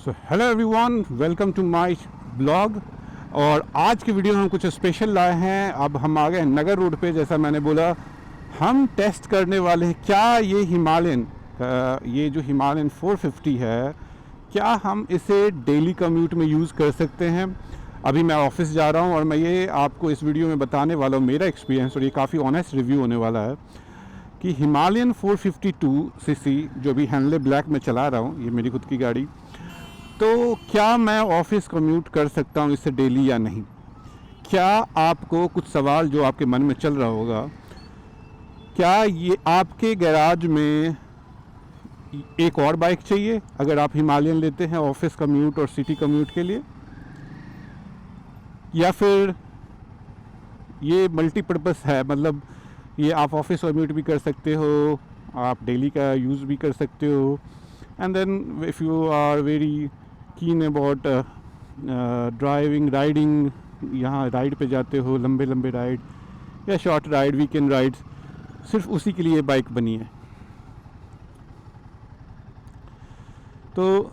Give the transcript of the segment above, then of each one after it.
So hello everyone, welcome to my blog. और आज की वीडियो में हम कुछ स्पेशल लाए हैं। अब हम आ गए नगर रोड पे। जैसा मैंने बोला, हम टेस्ट करने वाले हैं क्या ये हिमालयन ये जो हिमालयन 450 है, क्या हम इसे डेली कम्यूट में यूज़ कर सकते हैं। अभी मैं ऑफिस जा रहा हूँ और मैं ये आपको इस वीडियो में बताने वाला हूँ मेरा एक्सपीरियंस, और ये काफ़ी ऑनेस्ट रिव्यू होने वाला है कि हिमालयन 452 सीसी जो भी हैंडले ब्लैक में चला रहा हूँ, ये मेरी खुद की गाड़ी, तो क्या मैं ऑफिस कम्यूट कर सकता हूँ इससे डेली या नहीं। क्या आपको कुछ सवाल जो आपके मन में चल रहा होगा, क्या ये आपके गैराज में एक और बाइक चाहिए अगर आप हिमालयन लेते हैं ऑफिस कम्यूट और सिटी कम्यूट के लिए, या फिर ये मल्टीपर्पस है, मतलब ये आप ऑफिस कम्यूट भी कर सकते हो, आप डेली का यूज़ भी कर सकते हो। And then if you are very keen about driving, riding, यहाँ राइड पे जाते हो, लंबे लंबे राइड या शॉर्ट राइड, वीकेंड राइड्स, सिर्फ उसी के लिए बाइक बनी है। तो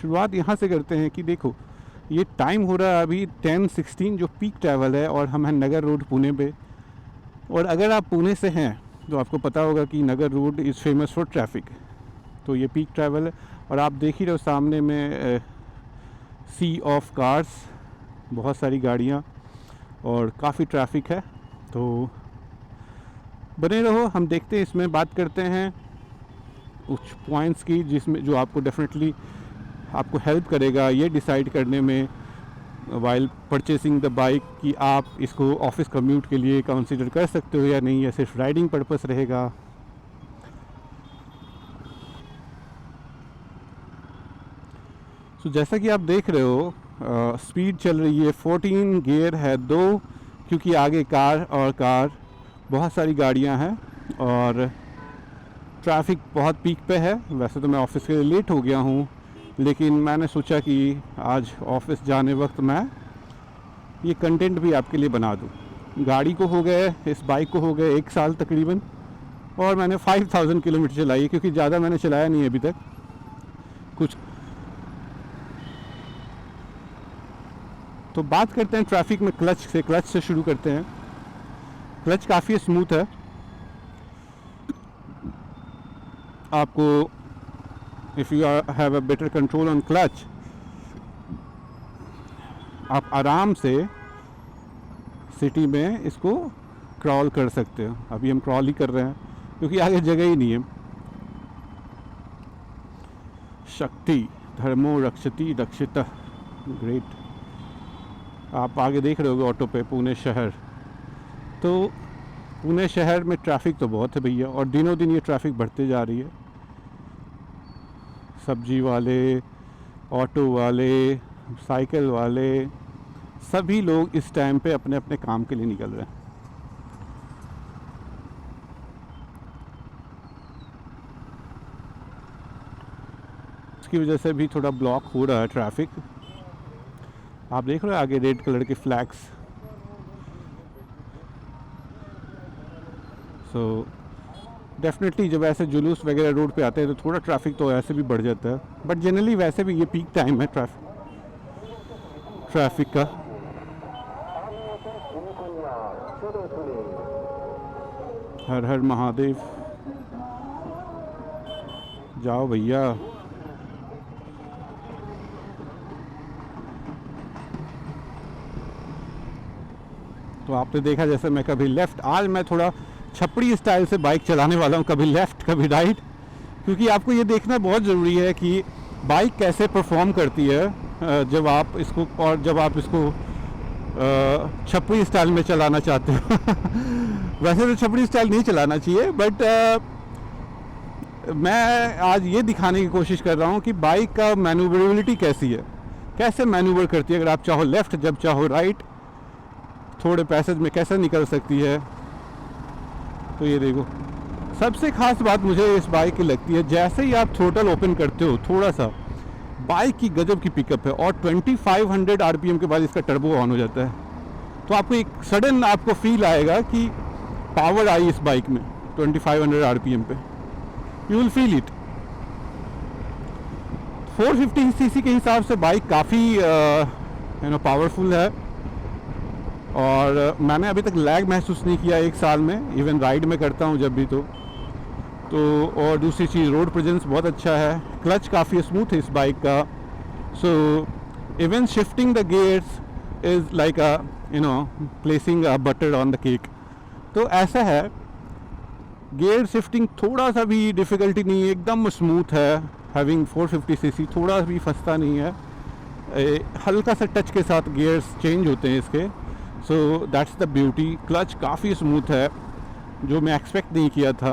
शुरुआत यहाँ से करते हैं कि देखो, ये टाइम हो रहा है अभी 10:16 जो पीक ट्रैवल है, और हम हैं नगर रोड पुणे पे। और अगर आप पुणे से हैं तो आपको पता होगा कि Nagar road is famous for traffic. तो ये पीक ट्रैवल है और आप देख ही रहे हो सामने में सी ऑफ कार्स, बहुत सारी गाड़ियाँ और काफ़ी ट्रैफिक है। तो बने रहो, हम देखते हैं, इसमें बात करते हैं कुछ पॉइंट्स की जिसमें जो आपको डेफिनेटली आपको हेल्प करेगा ये डिसाइड करने में वाइल परचेसिंग द बाइक कि आप इसको ऑफिस कम्यूट के लिए कंसीडर कर सकते हो या नहीं, या सिर्फ राइडिंग पर्पस रहेगा। तो जैसा कि आप देख रहे हो, स्पीड चल रही है 14 गियर है 2, क्योंकि आगे कार बहुत सारी गाड़ियां हैं और ट्रैफिक बहुत पीक पे है। वैसे तो मैं ऑफिस के लिए लेट हो गया हूँ, लेकिन मैंने सोचा कि आज ऑफिस जाने वक्त मैं ये कंटेंट भी आपके लिए बना दूँ। गाड़ी को हो गए, इस बाइक को हो गए 1 साल तकरीबन, और मैंने 5000 किलोमीटर चलाई है, क्योंकि ज़्यादा मैंने चलाया नहीं है अभी तक कुछ। तो बात करते हैं ट्रैफिक में क्लच से शुरू करते हैं। क्लच काफ़ी स्मूथ है, आपको if you have a better control on clutch, आप आराम से सिटी में इसको क्रॉल कर सकते हो। अभी हम क्रॉल ही कर रहे हैं क्योंकि आगे जगह ही नहीं है। शक्ति धर्मो रक्षति रक्षितः, ग्रेट। आप आगे देख रहे होगे ऑटो पे पुणे शहर। तो पुणे शहर में ट्रैफिक तो बहुत है भैया, और दिनों दिन ये ट्रैफिक बढ़ते जा रही है। सब्जी वाले, ऑटो वाले, साइकिल वाले, सभी लोग इस टाइम पे अपने अपने काम के लिए निकल रहे हैं। इसकी वजह से भी थोड़ा ब्लॉक हो रहा है ट्रैफिक। आप देख रहे हो आगे रेड कलर के फ्लैग्स। सो डेफिनेटली जब ऐसे जुलूस वगैरह रोड पे आते हैं तो थोड़ा ट्रैफिक तो ऐसे भी बढ़ जाता है, बट जनरली वैसे भी ये पीक टाइम है ट्रैफिक का। हर हर महादेव, जाओ भैया। तो आपने देखा जैसे मैं कभी लेफ़्ट, आज मैं थोड़ा छपड़ी स्टाइल से बाइक चलाने वाला हूँ, कभी लेफ़्ट कभी राइट, क्योंकि आपको ये देखना बहुत ज़रूरी है कि बाइक कैसे परफॉर्म करती है जब आप इसको, और जब आप इसको छपड़ी स्टाइल में चलाना चाहते हो। वैसे तो छपड़ी स्टाइल नहीं चलाना चाहिए, बट मैं आज ये दिखाने की कोशिश कर रहा हूँ कि बाइक का मैन्यूवरेबिलिटी कैसी है, कैसे मैन्यूवर करती है। अगर आप चाहो लेफ़्ट, जब चाहो राइट, थोड़े पैसेज में कैसे निकल सकती है। तो ये देखो, सबसे ख़ास बात मुझे इस बाइक की लगती है, जैसे ही आप थ्रोटल ओपन करते हो थोड़ा सा, बाइक की गजब की पिकअप है, और 2500 आरपीएम के बाद इसका टर्बो ऑन हो जाता है। तो आपको एक सडन आपको फील आएगा कि पावर आई इस बाइक में 2500 आरपीएम पे, you will feel it. 450 CC के हिसाब से बाइक काफ़ी पावरफुल है, और मैंने अभी तक लैग महसूस नहीं किया 1 साल में। इवन राइड में करता हूँ जब भी तो और दूसरी चीज़ रोड प्रेजेंस बहुत अच्छा है, क्लच काफ़ी स्मूथ है इस बाइक का। So even shifting the gears is like a placing a butter on the cake. तो ऐसा है, गियर शिफ्टिंग थोड़ा सा भी डिफ़िकल्टी नहीं है, एकदम स्मूथ है। हैविंग 450 सीसी थोड़ा भी फंसता नहीं है, हल्का सा टच के साथ गियर्स चेंज होते हैं इसके। So that's the beauty. Clutch काफ़ी स्मूथ है, जो मैं एक्सपेक्ट नहीं किया था।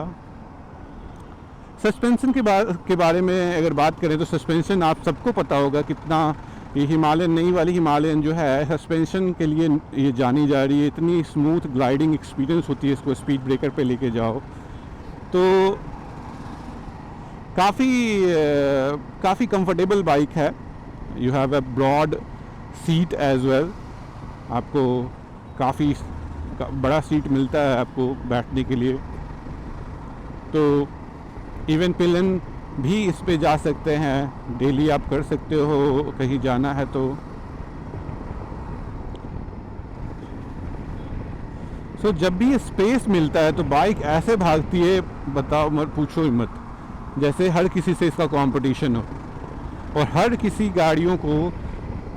सस्पेंशन के बारे में अगर बात करें तो सस्पेंशन आप सबको पता होगा कितना, ये हिमालयन नई वाली हिमालयन जो है सस्पेंशन के लिए ये जानी जा रही है। इतनी स्मूथ ग्लाइडिंग एक्सपीरियंस होती है, इसको स्पीड ब्रेकर पे लेके जाओ तो काफ़ी कंफर्टेबल बाइक है। You have a broad seat as well, आपको काफ़ी बड़ा सीट मिलता है आपको बैठने के लिए। तो इवन पिलन भी इस पे जा सकते हैं, डेली आप कर सकते हो कहीं जाना है तो। सो जब भी स्पेस मिलता है तो बाइक ऐसे भागती है, बताओ मत, पूछो ही मत, जैसे हर किसी से इसका कंपटीशन हो। और हर किसी गाड़ियों को,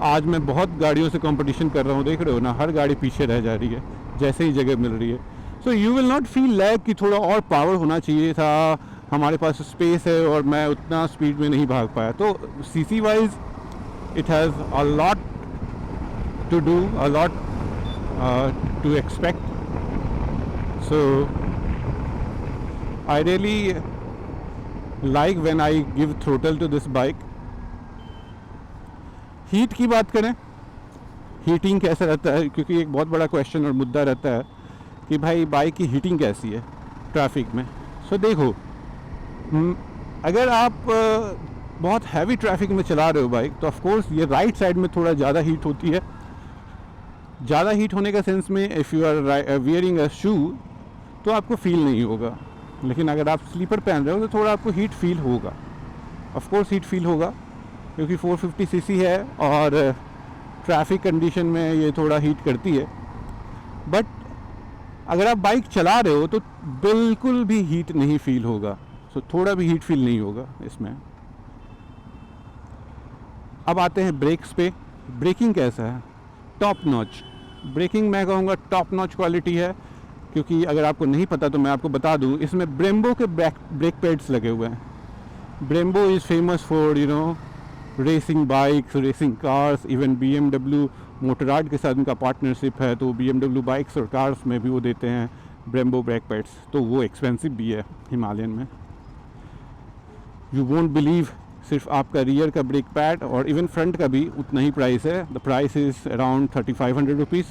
आज मैं बहुत गाड़ियों से कंपटीशन कर रहा हूँ, देख रहे हो ना, हर गाड़ी पीछे रह जा रही है जैसे ही जगह मिल रही है। So you will not feel lag कि थोड़ा और पावर होना चाहिए था, हमारे पास स्पेस है और मैं उतना स्पीड में नहीं भाग पाया। तो CC wise it has a lot to do, a lot to expect. So I really like when I give throttle to this bike. Heat की बात करें, हीटिंग कैसा रहता है, क्योंकि एक बहुत बड़ा क्वेश्चन और मुद्दा रहता है कि भाई बाइक की हीटिंग कैसी है ट्रैफिक में। सो देखो, अगर आप बहुत हैवी ट्रैफिक में चला रहे हो बाइक तो ऑफ कोर्स ये राइट साइड में थोड़ा ज़्यादा हीट होती है। ज़्यादा हीट होने का सेंस में if you are wearing a shoe तो आपको फील नहीं होगा, लेकिन अगर आप स्लीपर पहन रहे हो तो थोड़ा आपको हीट फील होगा। ऑफ कोर्स हीट फील होगा, क्योंकि 450 सीसी है और ट्रैफिक कंडीशन में ये थोड़ा हीट करती है। बट अगर आप बाइक चला रहे हो तो बिल्कुल भी हीट नहीं फील होगा। सो थोड़ा भी हीट फील नहीं होगा इसमें। अब आते हैं ब्रेक्स पे। ब्रेकिंग कैसा है? टॉप नॉच ब्रेकिंग, मैं कहूँगा टॉप नॉच क्वालिटी है। क्योंकि अगर आपको नहीं पता तो मैं आपको बता दूँ, इसमें ब्रेम्बो के ब्रेक पैड्स लगे हुए हैं। Brembo is famous for racing bikes, racing cars. Even BMW मोटोराड के साथ उनका पार्टनरशिप है, तो BMW बाइक्स और कार्स में भी वो देते हैं ब्रेम्बो ब्रेक पैड्स। तो वो एक्सपेंसिव भी है हिमालयन में। यू वोंट बिलीव, सिर्फ आपका रियर का ब्रेक पैड और इवन फ्रंट का भी उतना ही प्राइस है। The price is around 3500 rupees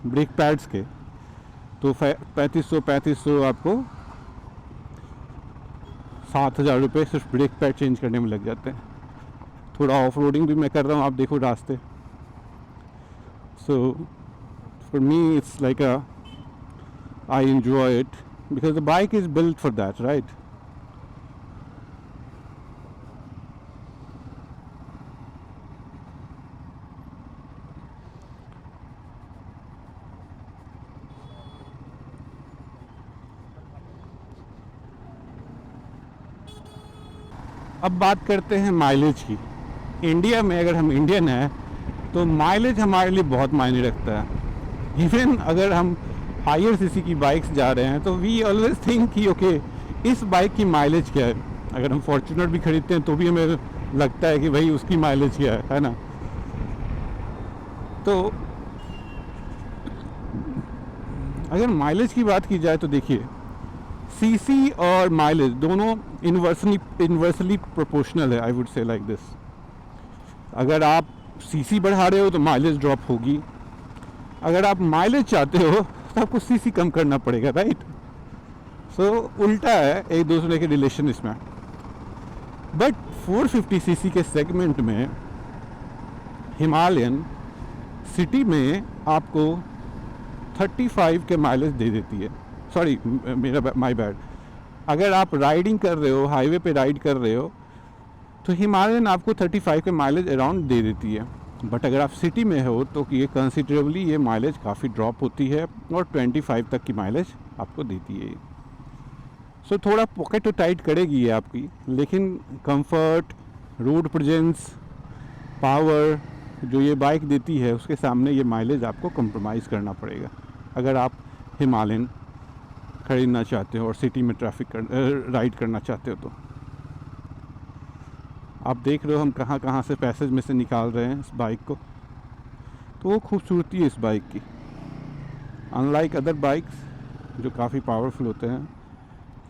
brake pads के। तो 3500 आपको 7000 रुपये सिर्फ ब्रेक पैड चेंज करने में लग जाते हैं। थोड़ा ऑफ रोडिंग भी मैं कर रहा हूँ, आप देखो रास्ते। So for me it's like I enjoy it because the bike is built for that, right. अब बात करते हैं माइलेज की। इंडिया में अगर हम इंडियन हैं तो माइलेज हमारे लिए बहुत मायने रखता है। इवन अगर हम हायर सीसी की बाइक्स जा रहे हैं तो वी ऑलवेज थिंक कि ओके इस बाइक की माइलेज क्या है। अगर हम फॉर्च्यूनर भी खरीदते हैं तो भी हमें लगता है कि भाई उसकी माइलेज क्या है ना। तो अगर माइलेज की बात की जाए तो देखिए, सीसी और माइलेज दोनों इन्वर्सली प्रोपोर्शनल है। I would say like this. अगर आप सीसी बढ़ा रहे हो तो माइलेज ड्रॉप होगी, अगर आप माइलेज चाहते हो तो आपको सीसी कम करना पड़ेगा, राइट। सो उल्टा है एक दूसरे के रिलेशन इसमें। बट 450 सीसी के सेगमेंट में हिमालयन सिटी में आपको 35 के माइलेज दे देती है। सॉरी, मेरा माय बैड। अगर आप राइडिंग कर रहे हो, हाईवे पे राइड कर रहे हो तो हिमालयन आपको 35 के माइलेज अराउंड दे देती है। बट अगर आप सिटी में हो तो ये कंसिडरेबली ये माइलेज काफ़ी ड्रॉप होती है और 25 तक की माइलेज आपको देती है। सो थोड़ा पॉकेट तो टाइट करेगी ये आपकी, लेकिन कंफर्ट, रोड प्रेजेंस, पावर जो ये बाइक देती है उसके सामने ये माइलेज आपको कंप्रोमाइज़ करना पड़ेगा अगर आप हिमालयन खरीदना चाहते हो और सिटी में राइड करना चाहते हो। तो आप देख रहे हो हम कहाँ कहाँ से पैसेज में से निकाल रहे हैं इस बाइक को। तो वो खूबसूरती है इस बाइक की। अनलाइक अदर बाइक्स जो काफ़ी पावरफुल होते हैं,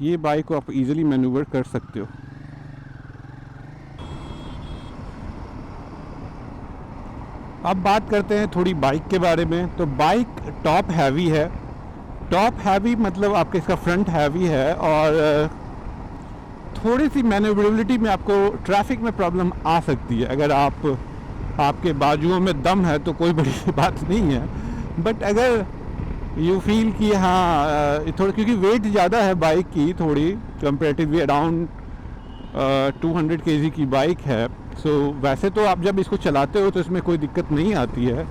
ये बाइक को आप इजीली मैन्यूवर कर सकते हो। अब बात करते हैं थोड़ी बाइक के बारे में। तो बाइक टॉप हैवी है। टॉप हैवी मतलब आपके इसका फ्रंट हैवी है और थोड़ी सी मैनेवरेबिलिटी में आपको ट्रैफिक में प्रॉब्लम आ सकती है। अगर आपके बाजुओं में दम है तो कोई बड़ी बात नहीं है। बट अगर यू फील कि हाँ थोड़ा, क्योंकि वेट ज़्यादा है बाइक की थोड़ी कंपेरेटिवली, अराउंड 200 kg की बाइक है। सो वैसे तो आप जब इसको चलाते हो तो इसमें कोई दिक्कत नहीं आती है।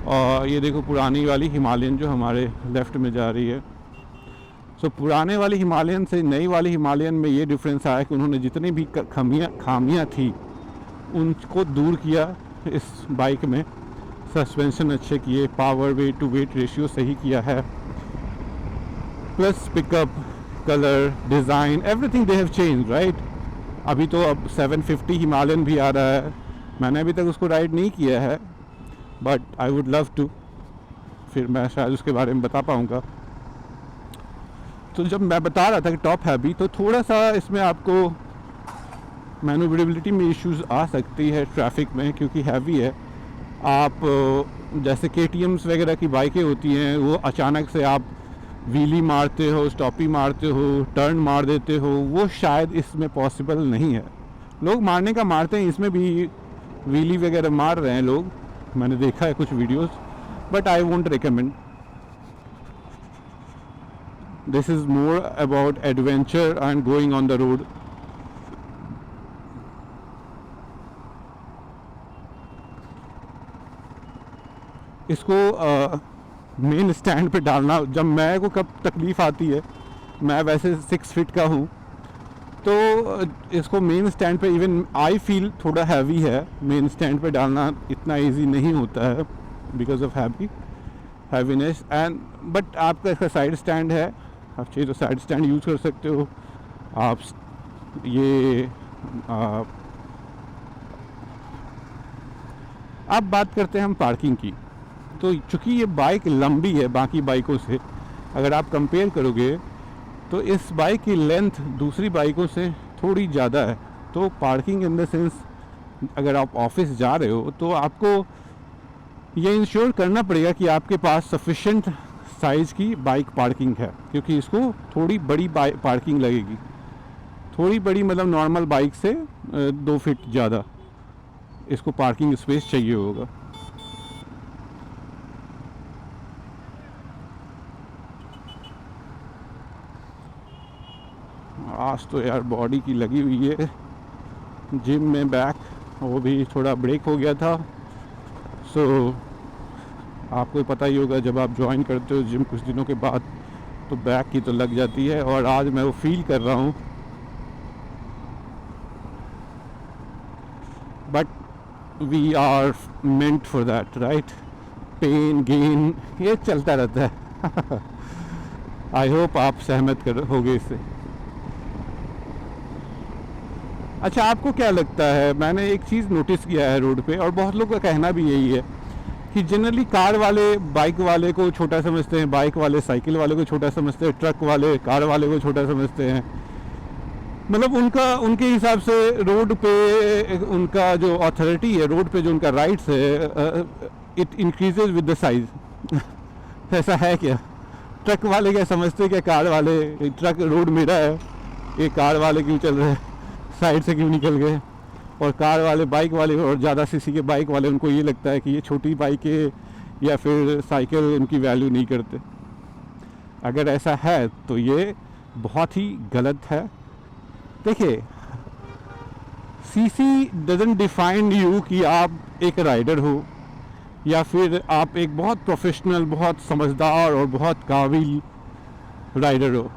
और ये देखो पुरानी वाली हिमालयन जो हमारे लेफ़्ट में जा रही है। सो पुराने वाली हिमालयन से नई वाली हिमालयन में ये डिफरेंस आया कि उन्होंने जितनी भी खामियां थी उनको दूर किया इस बाइक में। सस्पेंशन अच्छे किए, power weight to weight ratio सही किया है, plus pickup, colour, design, everything they have change, right. अभी तो अब 750 हिमालयन भी आ रहा है। मैंने अभी तक उसको राइड नहीं किया है, but I would love to. फिर मैं शायद उसके बारे में बता पाऊँगा। तो जब मैं बता रहा था कि टॉप हैवी, तो थोड़ा सा इसमें आपको मैनूवरेबिलिटी में इश्यूज आ सकती है ट्रैफिक में, क्योंकि हैवी है। आप जैसे KTMs वगैरह की बाइकें होती हैं, वो अचानक से आप व्हीली मारते हो, स्टॉपी मारते हो, टर्न मार देते हो, वो शायद इसमें पॉसिबल नहीं है। लोग मारने का मारते हैं, इसमें भी व्हीली वगैरह मार रहे हैं लोग, मैंने देखा है कुछ videos, but I won't recommend. This is more about adventure and going on the road. इसको मेन स्टैंड पे डालना, जब मैं को कब तकलीफ़ आती है, मैं वैसे 6 फीट का हूँ, तो इसको मेन स्टैंड पे इवन आई फील थोड़ा हैवी है। मेन स्टैंड पे डालना इतना इजी नहीं होता है because of heaviness and but आपका इसका साइड स्टैंड है, आप चाहिए तो साइड स्टैंड यूज़ कर सकते हो। आप ये अब बात करते हैं हम पार्किंग की। तो चूँकि ये बाइक लंबी है बाकी बाइकों से, अगर आप कंपेयर करोगे तो इस बाइक की लेंथ दूसरी बाइकों से थोड़ी ज़्यादा है। तो पार्किंग इन द सेंस, अगर आप ऑफिस जा रहे हो तो आपको ये इंश्योर करना पड़ेगा कि आपके पास सफिशेंट साइज़ की बाइक पार्किंग है, क्योंकि इसको थोड़ी बड़ी पार्किंग लगेगी। थोड़ी बड़ी मतलब नॉर्मल बाइक से 2 फीट ज़्यादा इसको पार्किंग स्पेस चाहिए होगा। आज तो यार बॉडी की लगी हुई है जिम में, बैक वो भी थोड़ा ब्रेक हो गया था। सो आपको पता ही होगा जब आप ज्वाइन करते हो जिम कुछ दिनों के बाद तो बैक की तो लग जाती है, और आज मैं वो फील कर रहा हूँ। But we are meant for that, right. Pain gain ये चलता रहता है। आई होप आप सहमत होगे इससे। अच्छा, आपको क्या लगता है, मैंने एक चीज़ नोटिस किया है रोड पे, और बहुत लोग का कहना भी यही है कि जनरली कार वाले बाइक वाले को छोटा समझते हैं, बाइक वाले साइकिल वाले को छोटा समझते हैं, ट्रक वाले कार वाले को छोटा समझते हैं। मतलब उनके हिसाब से रोड पे उनका जो अथॉरिटी है, रोड पे जो उनका राइट्स है, it increases with the size. ऐसा है क्या? ट्रक वाले क्या समझते हैं क्या कार वाले, ट्रक रोड मेरा है, ये कार वाले क्यों चल रहे हैं, साइड से क्यों निकल गए? और कार वाले, बाइक वाले और ज़्यादा सीसी के बाइक वाले, उनको ये लगता है कि ये छोटी बाइकें या फिर साइकिल उनकी वैल्यू नहीं करते। अगर ऐसा है तो ये बहुत ही गलत है। देखिए, सीसी डजंट डिफाइन यू कि आप एक राइडर हो या फिर आप एक बहुत प्रोफेशनल, बहुत समझदार और बहुत काबिल राइडर हो।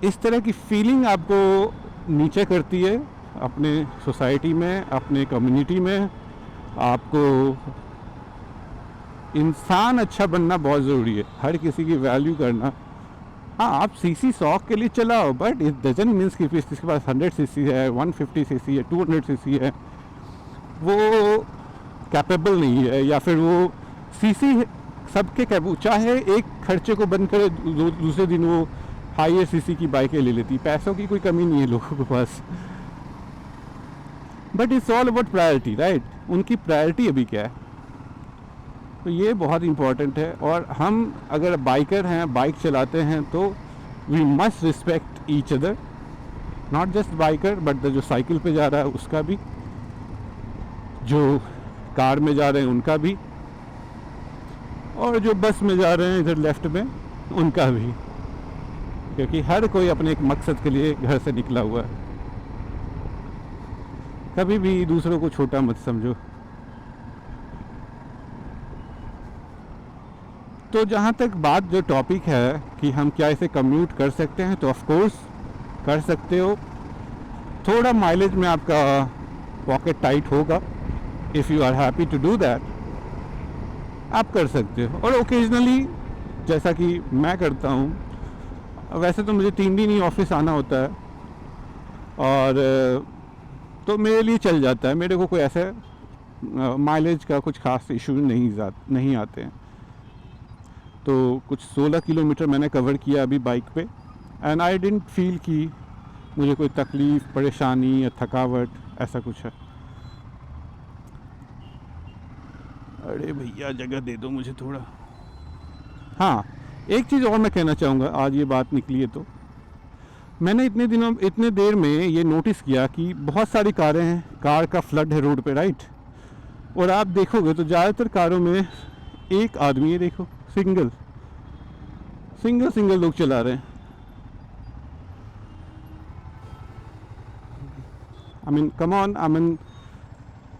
इस तरह की फीलिंग आपको नीचे करती है अपने सोसाइटी में, अपने कम्युनिटी में। आपको इंसान अच्छा बनना बहुत ज़रूरी है, हर किसी की वैल्यू करना। हाँ, आप सीसी 100 के लिए चलाओ, बट इट डजंट मीन्स कि किसके पास 100 सीसी है, 150 सीसी है, 200 सीसी है, वो कैपेबल नहीं है, या फिर वो सीसी सबके कैपेबल। चाहे एक खर्चे को बंद करे, दूसरे दिन वो हाईएस्ट सीसी की बाइकें ले लेती। पैसों की कोई कमी नहीं है लोगों के पास, but it's all about priority, right? उनकी प्रायोरिटी अभी क्या है, तो ये बहुत इम्पॉर्टेंट है। और हम अगर बाइकर हैं, बाइक चलाते हैं, तो we must respect each other, not just biker but जो साइकिल पे जा रहा है उसका भी, जो कार में जा रहे हैं उनका भी, और जो बस में जा रहे हैं इधर लेफ्ट में उनका भी, क्योंकि हर कोई अपने एक मकसद के लिए घर से निकला हुआ है। कभी भी दूसरों को छोटा मत समझो। तो जहाँ तक बात जो टॉपिक है कि हम क्या इसे कम्यूट कर सकते हैं, तो ऑफ कोर्स कर सकते हो। थोड़ा माइलेज में आपका पॉकेट टाइट होगा, if you are happy to do that, आप कर सकते हो। और ओकेजनली, जैसा कि मैं करता हूँ, वैसे तो मुझे 3 दिन ही ऑफिस आना होता है, और तो मेरे लिए चल जाता है। मेरे को कोई ऐसे माइलेज का कुछ खास इशू नहीं आते हैं। तो कुछ 16 किलोमीटर मैंने कवर किया अभी बाइक पे, एंड आई डिडंट फील कि मुझे कोई तकलीफ़, परेशानी या थकावट ऐसा कुछ है। अरे भैया जगह दे दो मुझे थोड़ा। हाँ, एक चीज़ और मैं कहना चाहूँगा, आज ये बात निकली है तो मैंने इतने देर में ये नोटिस किया कि बहुत सारी कारें हैं, कार का फ्लड है रोड पे, राइट? और आप देखोगे तो ज़्यादातर कारों में एक आदमी है, देखो, सिंगल लोग चला रहे हैं। I mean come on, I mean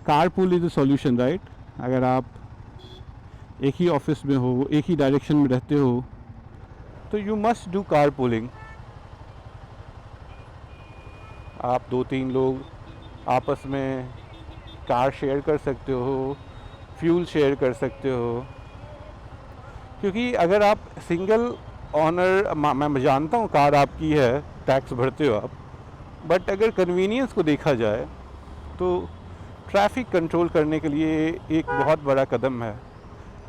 carpool is a solution, right? अगर आप एक ही ऑफिस में हो, एक ही डायरेक्शन में रहते हो, तो यू मस्ट डू कारपूलिंग। आप 2-3 लोग आपस में कार शेयर कर सकते हो, फ्यूल शेयर कर सकते हो। क्योंकि अगर आप सिंगल ऑनर, मैं जानता हूँ कार आपकी है, टैक्स भरते हो आप, बट अगर कन्वीनियंस को देखा जाए तो ट्रैफिक कंट्रोल करने के लिए एक बहुत बड़ा कदम है।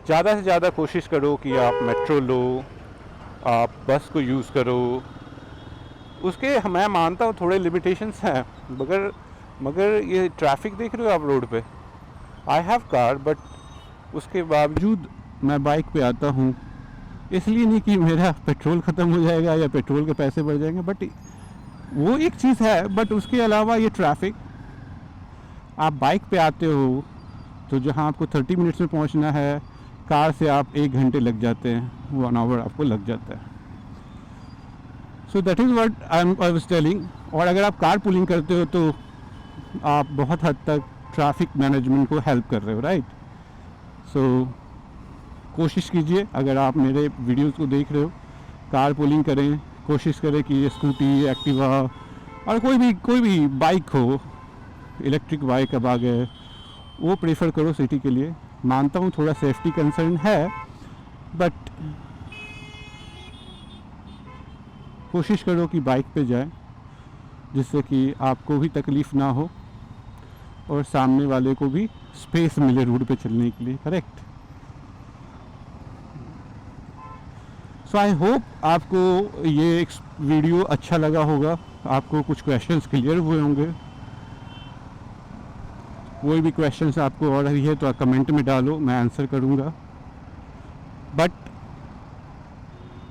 ज़्यादा से ज़्यादा कोशिश करो कि आप मेट्रो लो, आप बस को यूज़ करो। उसके मैं मानता हूँ थोड़े लिमिटेशंस हैं, मगर ये ट्रैफिक देख रहे हो आप रोड पे। आई हैव कार, बट उसके बावजूद मैं बाइक पे आता हूँ, इसलिए नहीं कि मेरा पेट्रोल ख़त्म हो जाएगा या पेट्रोल के पैसे बढ़ जाएंगे, बट वो एक चीज़ है। बट उसके अलावा ये ट्रैफिक, आप बाइक पे आते हो तो जहाँ आपको 30 मिनट्स में पहुँचना है, कार से आप 1 घंटे लग जाते हैं, 1 आवर आपको लग जाता है। So that is what I was telling. और अगर आप कार पुलिंग करते हो तो आप बहुत हद तक ट्रैफिक मैनेजमेंट को हेल्प कर रहे हो, राइट? सो कोशिश कीजिए, अगर आप मेरे वीडियोस को देख रहे हो, कार पुलिंग करें। कोशिश करें कि ये स्कूटी, एक्टिवा और कोई भी बाइक हो, इलेक्ट्रिक बाइक अब आ गए, वो प्रेफर करो सिटी के लिए। मानता हूँ थोड़ा सेफ्टी कंसर्न है, बट कोशिश करो कि बाइक पे जाए, जिससे कि आपको भी तकलीफ़ ना हो और सामने वाले को भी स्पेस मिले रोड पे चलने के लिए, करेक्ट? सो आई होप आपको ये एक वीडियो अच्छा लगा होगा, आपको कुछ क्वेश्चंस क्लियर हुए होंगे। कोई भी क्वेश्चंस आपको और है तो आप कमेंट में डालो, मैं आंसर करूँगा। बट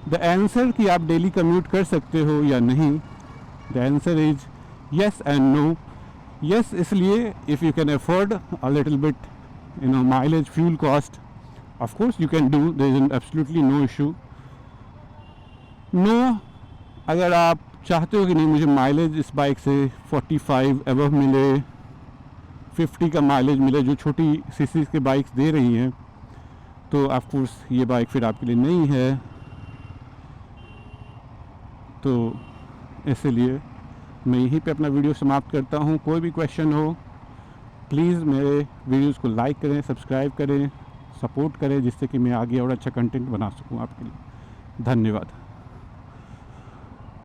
द आंसर कि आप डेली कम्यूट कर सकते हो या नहीं, the answer is yes and no. Yes इसलिए if you can afford a little bit mileage, fuel cost, of course you can do, there is absolutely no issue. No, अगर आप चाहते हो कि नहीं मुझे माइलेज इस बाइक से 45 एबव मिले, 50 का माइलेज मिले जो छोटी सीसी के बाइक्स दे रही हैं, तो ऑफ कोर्स ये बाइक फिर आपके लिए नहीं है। तो इसलिए मैं यहीं पे अपना वीडियो समाप्त करता हूँ। कोई भी क्वेश्चन हो प्लीज़ मेरे वीडियोस को लाइक करें, सब्सक्राइब करें, सपोर्ट करें, जिससे कि मैं आगे और अच्छा कंटेंट बना सकूँ आपके लिए। धन्यवाद।